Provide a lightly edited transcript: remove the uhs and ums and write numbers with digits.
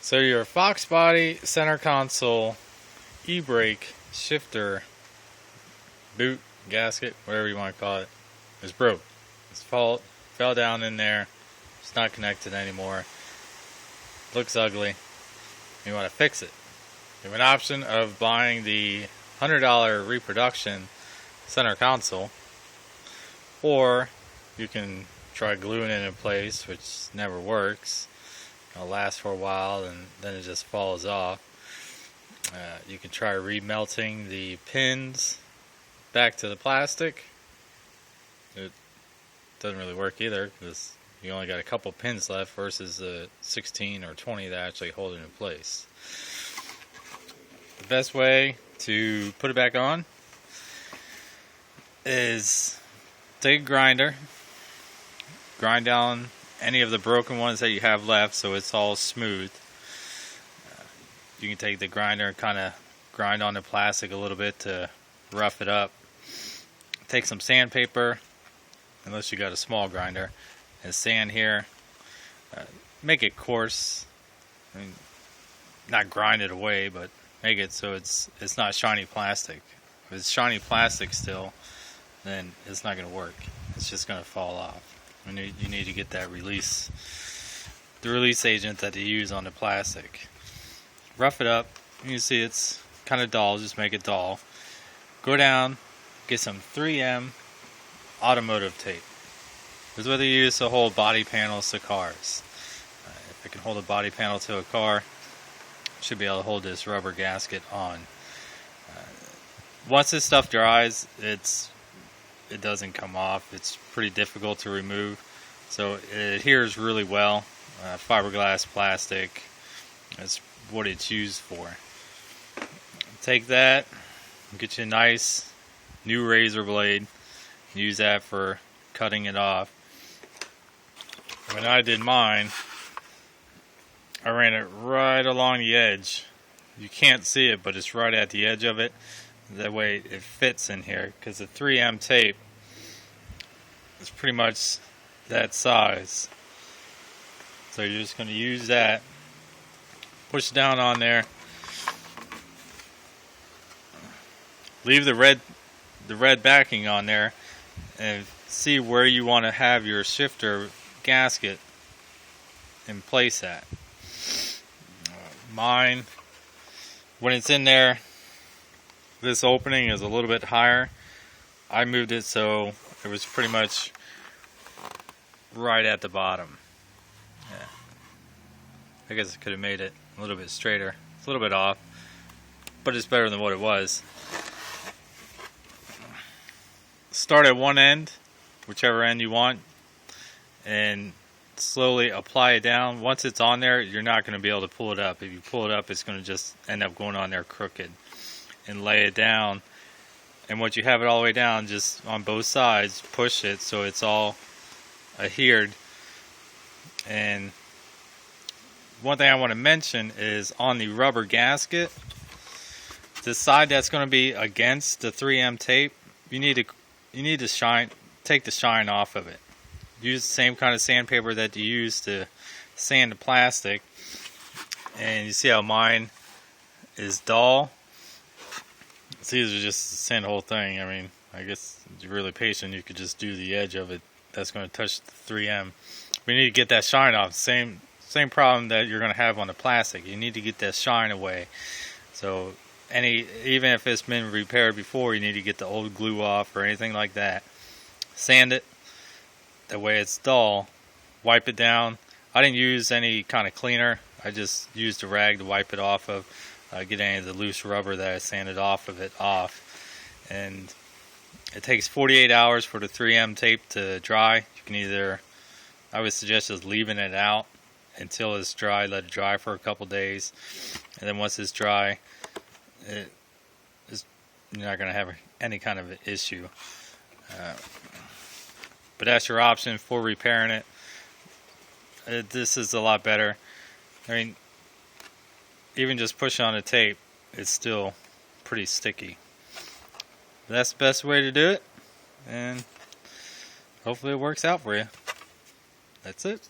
So your Fox body, center console, e-brake, shifter, boot, gasket, whatever you want to call it, is broke. It's fell down in there. It's not connected anymore. Looks ugly. You want to fix it. You have an option of buying the $100 reproduction center console, or you can try gluing it in place, which never works. It'll last for a while and then it just falls off. You can try remelting the pins back to the plastic. It doesn't really work either because you only got a couple pins left versus the 16 or 20 that actually hold it in place. The best way to put it back on is take a grinder, grind down any of the broken ones that you have left so it's all smooth. You can take the grinder and kind of grind on the plastic a little bit to rough it up. Take some sandpaper, unless you got a small grinder, and sand here. Make it coarse. I mean, not grind it away, but make it so it's not shiny plastic. If it's shiny plastic still, then it's not going to work. It's just going to fall off. You need to get that release, the release agent that they use on the plastic. Rough it up. You can see it's kind of dull. Just make it dull. Go down, get some 3M automotive tape. This is what they use to hold body panels to cars. If it can hold a body panel to a car, it should be able to hold this rubber gasket on. Once this stuff dries, it doesn't come off. It's pretty difficult to remove, so it adheres really well. Fiberglass plastic, that's what it's used for. Take that, get you a nice new razor blade, use that for cutting it off. When I did mine, I ran it right along the edge. You can't see it, but it's right at the edge of it. That way it fits in here, because the 3M tape is pretty much that size. So you're just going to use that, push down on there, leave the red backing on there, and see where you want to have your shifter gasket in place at. Mine, when it's in there, this opening is a little bit higher. I moved it so it was pretty much right at the bottom. Yeah. I guess I could have made it a little bit straighter. It's a little bit off, but it's better than what it was. Start at one end, whichever end you want, and slowly apply it down. Once it's on there, you're not going to be able to pull it up. If you pull it up, it's going to just end up going on there crooked. And lay it down, and once you have it all the way down, just on both sides, push it so it's all adhered. And one thing I want to mention is on the rubber gasket, the side that's going to be against the 3M tape, you need to take the shine off of it. Use the same kind of sandpaper that you use to sand the plastic, and you see how mine is dull. It's easy to just sand the whole thing. I mean, I guess if you're really patient, you could just do the edge of it that's going to touch the 3M. We need to get that shine off. Same problem that you're going to have on the plastic. You need to get that shine away. So even if it's been repaired before, you need to get the old glue off or anything like that. Sand it. That way it's dull. Wipe it down. I didn't use any kind of cleaner. I just used a rag to wipe it off of. Get any of the loose rubber that I sanded off of it off. And it takes 48 hours for the 3M tape to dry. You can either, I would suggest just leaving it out until it's dry, let it dry for a couple days, and then once it's dry, you're not going to have any kind of issue. But that's your option for repairing it. This is a lot better. I mean, even just pushing on the tape, it's still pretty sticky. That's the best way to do it, and hopefully it works out for you. That's it.